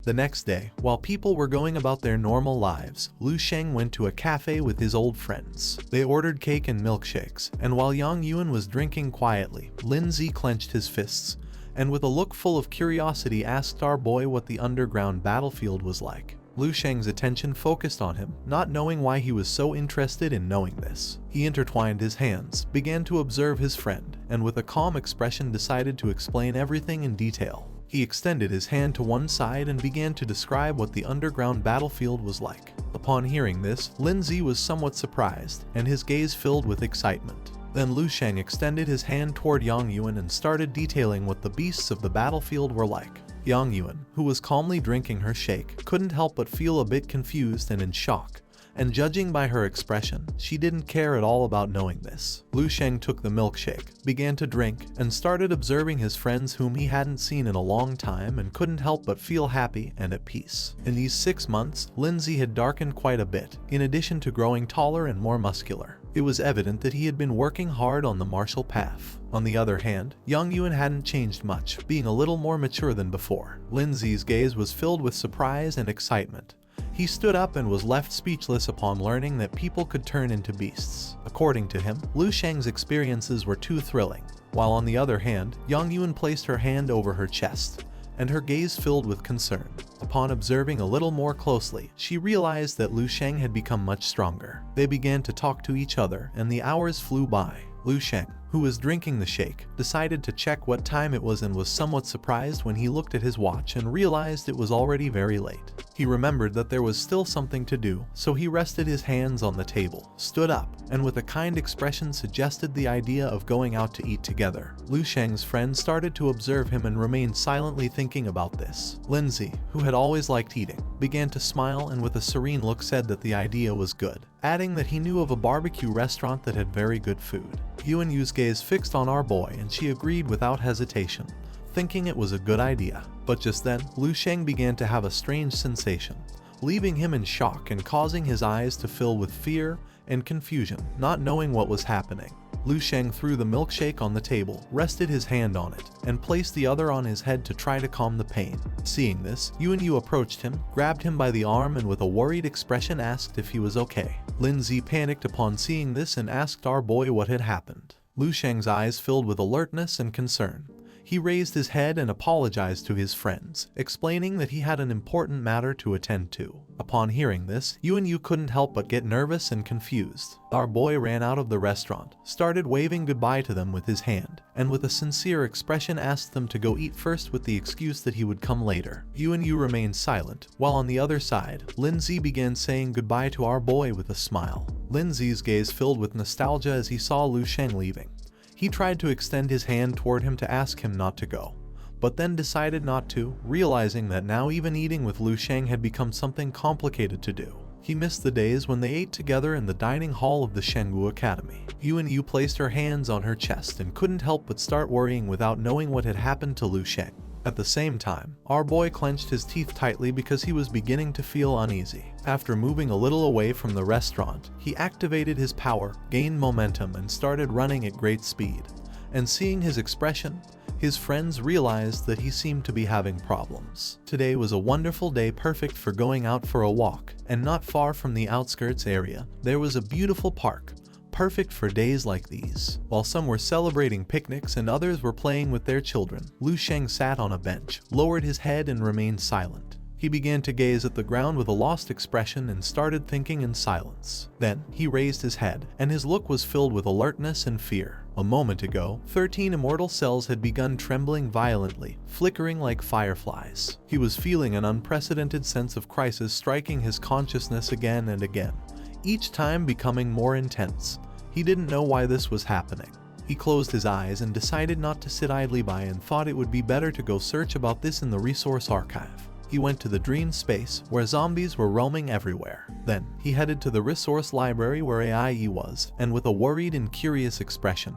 The next day, while people were going about their normal lives, Lu Sheng went to a cafe with his old friends. They ordered cake and milkshakes, and while Yang Yuan was drinking quietly, Lin Zi clenched his fists, and with a look full of curiosity asked our boy what the underground battlefield was like. Lu Sheng's attention focused on him, not knowing why he was so interested in knowing this. He intertwined his hands, began to observe his friend, and with a calm expression decided to explain everything in detail. He extended his hand to one side and began to describe what the underground battlefield was like. Upon hearing this, Lin Zi was somewhat surprised, and his gaze filled with excitement. Then Lu Sheng extended his hand toward Yang Yuan and started detailing what the beasts of the battlefield were like. Yang Yuan, who was calmly drinking her shake, couldn't help but feel a bit confused and in shock, and judging by her expression, she didn't care at all about knowing this. Lu Sheng took the milkshake, began to drink, and started observing his friends whom he hadn't seen in a long time and couldn't help but feel happy and at peace. In these 6 months, Lin Zi had darkened quite a bit, in addition to growing taller and more muscular. It was evident that he had been working hard on the martial path. On the other hand, Yang Yuan hadn't changed much, being a little more mature than before. Lin Zi's gaze was filled with surprise and excitement. He stood up and was left speechless upon learning that people could turn into beasts. According to him, Lu Sheng's experiences were too thrilling, while on the other hand, Yang Yuan placed her hand over her chest, and her gaze filled with concern. Upon observing a little more closely, she realized that Lu Sheng had become much stronger. They began to talk to each other, and the hours flew by. Lu Sheng, who was drinking the shake, decided to check what time it was and was somewhat surprised when he looked at his watch and realized it was already very late. He remembered that there was still something to do, so he rested his hands on the table, stood up, and with a kind expression suggested the idea of going out to eat together. Lu Sheng's friend started to observe him and remained silently thinking about this. Lin Zi, who had always liked eating, began to smile and with a serene look said that the idea was good, adding that he knew of a barbecue restaurant that had very good food. Yuan Yu's gaze fixed on our boy and she agreed without hesitation, thinking it was a good idea. But just then, Lu Sheng began to have a strange sensation, leaving him in shock and causing his eyes to fill with fear and confusion, not knowing what was happening. Lu Sheng threw the milkshake on the table, rested his hand on it, and placed the other on his head to try to calm the pain. Seeing this, Yuan Yu approached him, grabbed him by the arm and with a worried expression asked if he was okay. Lin Zi panicked upon seeing this and asked our boy what had happened. Lu Sheng's eyes filled with alertness and concern. He raised his head and apologized to his friends, explaining that he had an important matter to attend to. Upon hearing this, Yuan Yu couldn't help but get nervous and confused. Our boy ran out of the restaurant, started waving goodbye to them with his hand, and with a sincere expression asked them to go eat first with the excuse that he would come later. Yuan Yu remained silent, while on the other side, Lin Zi began saying goodbye to our boy with a smile. Lin Zi's gaze filled with nostalgia as he saw Lu Sheng leaving. He tried to extend his hand toward him to ask him not to go, but then decided not to, realizing that now even eating with Lu Sheng had become something complicated to do. He missed the days when they ate together in the dining hall of the Shengwu Academy. Yuan Yu placed her hands on her chest and couldn't help but start worrying without knowing what had happened to Lu Sheng. At the same time, our boy clenched his teeth tightly because he was beginning to feel uneasy. After moving a little away from the restaurant, he activated his power, gained momentum, and started running at great speed. And seeing his expression, his friends realized that he seemed to be having problems. Today was a wonderful day, perfect for going out for a walk, and not far from the outskirts area, there was a beautiful park, perfect for days like these. While some were celebrating picnics and others were playing with their children, Lu Sheng sat on a bench, lowered his head and remained silent. He began to gaze at the ground with a lost expression and started thinking in silence. Then, he raised his head, and his look was filled with alertness and fear. A moment ago, 13 immortal cells had begun trembling violently, flickering like fireflies. He was feeling an unprecedented sense of crisis striking his consciousness again and again, each time becoming more intense. He didn't know why this was happening. He closed his eyes and decided not to sit idly by and thought it would be better to go search about this in the resource archive. He went to the dream space, where zombies were roaming everywhere. Then, he headed to the resource library where AIE was, and with a worried and curious expression,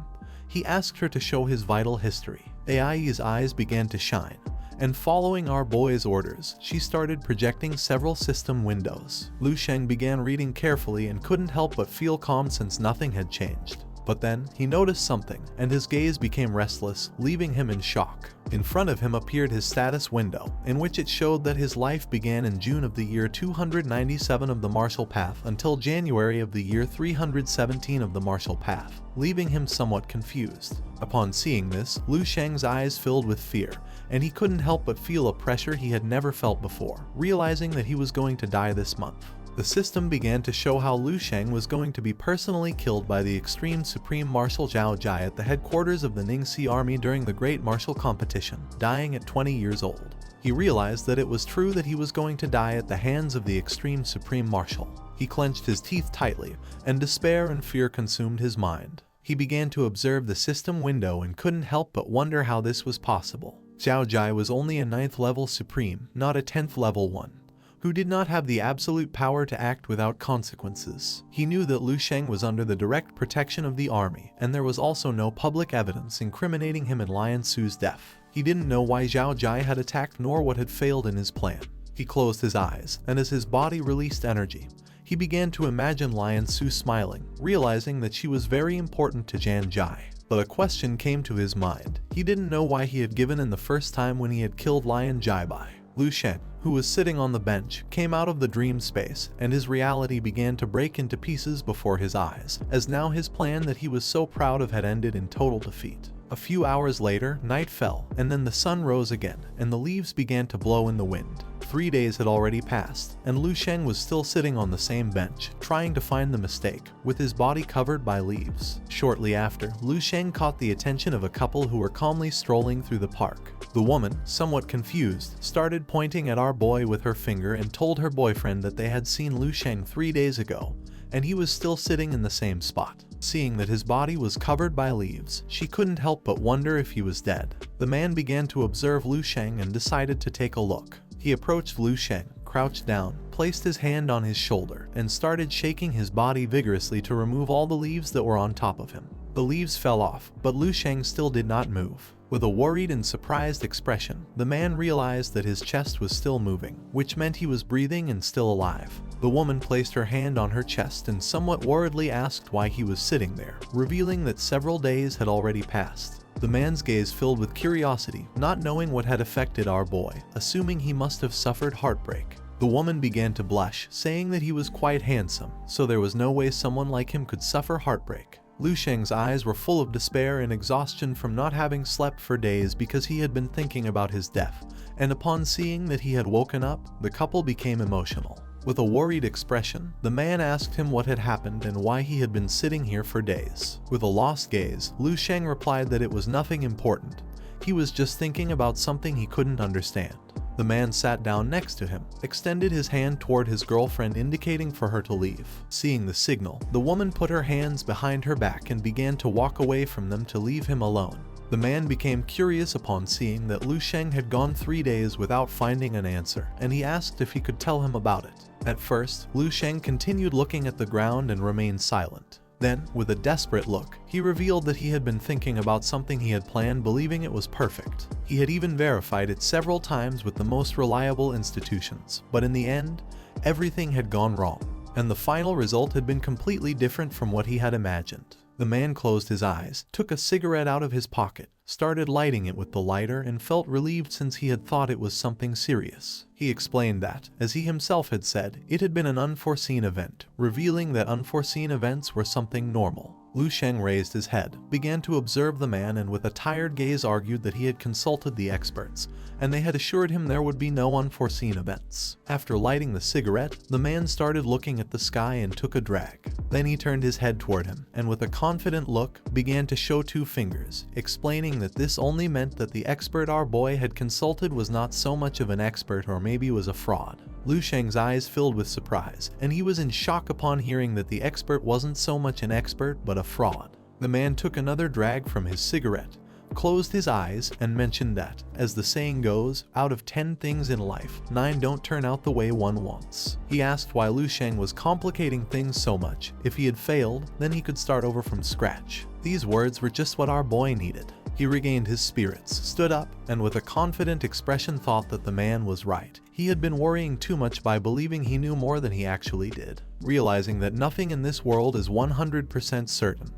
he asked her to show his vital history. AIE's eyes began to shine, and following our boy's orders, she started projecting several system windows. Lu Sheng began reading carefully and couldn't help but feel calm since nothing had changed. But then, he noticed something, and his gaze became restless, leaving him in shock. In front of him appeared his status window, in which it showed that his life began in June of the year 297 of the Martial Path until January of the year 317 of the Martial Path, leaving him somewhat confused. Upon seeing this, Lu Sheng's eyes filled with fear, and he couldn't help but feel a pressure he had never felt before, realizing that he was going to die this month. The system began to show how Lu Sheng was going to be personally killed by the extreme Supreme Marshal Zhao Jai at the headquarters of the Ningxi army during the Great Martial Competition, dying at 20 years old. He realized that it was true that he was going to die at the hands of the extreme Supreme Marshal. He clenched his teeth tightly, and despair and fear consumed his mind. He began to observe the system window and couldn't help but wonder how this was possible. Zhao Jai was only a 9th level Supreme, not a 10th level one, who did not have the absolute power to act without consequences. He knew that Lu Sheng was under the direct protection of the army, and there was also no public evidence incriminating him in Lian Su's death. He didn't know why Zhao Jai had attacked nor what had failed in his plan. He closed his eyes, and as his body released energy, he began to imagine Lian Su smiling, realizing that she was very important to Zhao Jai. But a question came to his mind. He didn't know why he had given in the first time when he had killed Lian Jaibai. Lu Sheng, who was sitting on the bench, came out of the dream space, and his reality began to break into pieces before his eyes, as now his plan that he was so proud of had ended in total defeat. A few hours later, night fell, and then the sun rose again, and the leaves began to blow in the wind. 3 days had already passed, and Lu Sheng was still sitting on the same bench, trying to find the mistake, with his body covered by leaves. Shortly after, Lu Sheng caught the attention of a couple who were calmly strolling through the park. The woman, somewhat confused, started pointing at our boy with her finger and told her boyfriend that they had seen Lu Sheng 3 days ago, and he was still sitting in the same spot. Seeing that his body was covered by leaves, she couldn't help but wonder if he was dead. The man began to observe Lu Sheng and decided to take a look. He approached Lu Sheng, crouched down, placed his hand on his shoulder, and started shaking his body vigorously to remove all the leaves that were on top of him. The leaves fell off, but Lu Sheng still did not move. With a worried and surprised expression, the man realized that his chest was still moving, which meant he was breathing and still alive. The woman placed her hand on her chest and somewhat worriedly asked why he was sitting there, revealing that several days had already passed. The man's gaze filled with curiosity, not knowing what had affected our boy, assuming he must have suffered heartbreak. The woman began to blush, saying that he was quite handsome, so there was no way someone like him could suffer heartbreak. Lu Sheng's eyes were full of despair and exhaustion from not having slept for days because he had been thinking about his death, and upon seeing that he had woken up, the couple became emotional. With a worried expression, the man asked him what had happened and why he had been sitting here for days. With a lost gaze, Lu Sheng replied that it was nothing important. He was just thinking about something he couldn't understand. The man sat down next to him, extended his hand toward his girlfriend indicating for her to leave. Seeing the signal, the woman put her hands behind her back and began to walk away from them to leave him alone. The man became curious upon seeing that Lu Sheng had gone 3 days without finding an answer, and he asked if he could tell him about it. At first, Lu Sheng continued looking at the ground and remained silent. Then, with a desperate look, he revealed that he had been thinking about something he had planned, believing it was perfect. He had even verified it several times with the most reliable institutions, but in the end, everything had gone wrong, and the final result had been completely different from what he had imagined. The man closed his eyes, took a cigarette out of his pocket, started lighting it with the lighter, and felt relieved since he had thought it was something serious. He explained that, as he himself had said, it had been an unforeseen event, revealing that unforeseen events were something normal. Lu Sheng raised his head, began to observe the man, and with a tired gaze argued that he had consulted the experts, and they had assured him there would be no unforeseen events. After lighting the cigarette, the man started looking at the sky and took a drag. Then he turned his head toward him, and with a confident look, began to show 2 fingers, explaining that this only meant that the expert our boy had consulted was not so much of an expert, or maybe was a fraud. Lu Sheng's eyes filled with surprise, and he was in shock upon hearing that the expert wasn't so much an expert but a fraud. The man took another drag from his cigarette, closed his eyes, and mentioned that, as the saying goes, out of 10 things in life, 9 don't turn out the way one wants. He asked why Lu Sheng was complicating things so much. If he had failed, then he could start over from scratch. These words were just what our boy needed. He regained his spirits, stood up, and with a confident expression thought that the man was right. He had been worrying too much by believing he knew more than he actually did. Realizing that nothing in this world is 100% certain,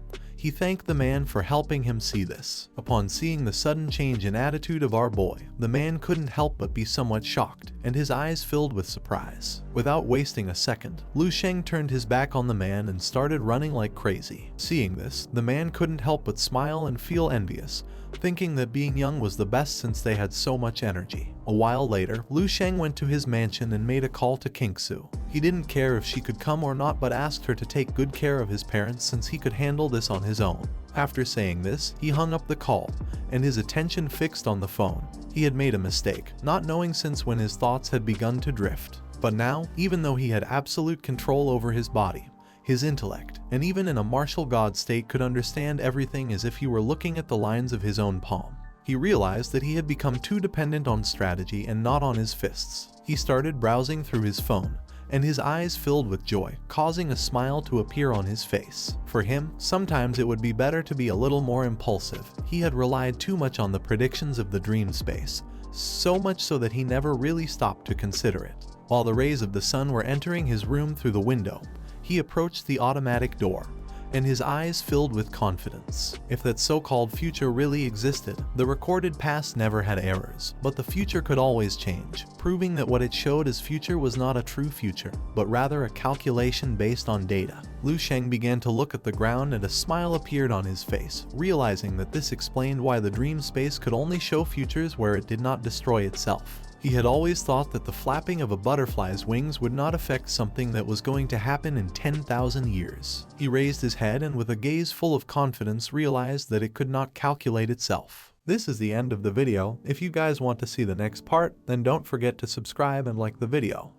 He thanked the man for helping him see this. Upon seeing the sudden change in attitude of our boy, the man couldn't help but be somewhat shocked, and his eyes filled with surprise. Without wasting a second, Lu Sheng turned his back on the man and started running like crazy. Seeing this, the man couldn't help but smile and feel envious, thinking that being young was the best since they had so much energy. A while later, Lu Sheng went to his mansion and made a call to Kingsu. He didn't care if she could come or not, but asked her to take good care of his parents since he could handle this on his own. After saying this, he hung up the call, and his attention fixed on the phone. He had made a mistake, not knowing since when his thoughts had begun to drift. But now, even though he had absolute control over his body, his intellect, and even in a martial god state could understand everything as if he were looking at the lines of his own palm. He realized that he had become too dependent on strategy and not on his fists. He started browsing through his phone, and his eyes filled with joy, causing a smile to appear on his face. For him, sometimes it would be better to be a little more impulsive. He had relied too much on the predictions of the dream space, so much so that he never really stopped to consider it. While the rays of the sun were entering his room through the window, he approached the automatic door, and his eyes filled with confidence. If that so-called future really existed, the recorded past never had errors, but the future could always change, proving that what it showed as future was not a true future, but rather a calculation based on data. Lu Sheng began to look at the ground and a smile appeared on his face, realizing that this explained why the dream space could only show futures where it did not destroy itself. He had always thought that the flapping of a butterfly's wings would not affect something that was going to happen in 10,000 years. He raised his head and with a gaze full of confidence realized that it could not calculate itself. This is the end of the video. If you guys want to see the next part, then don't forget to subscribe and like the video.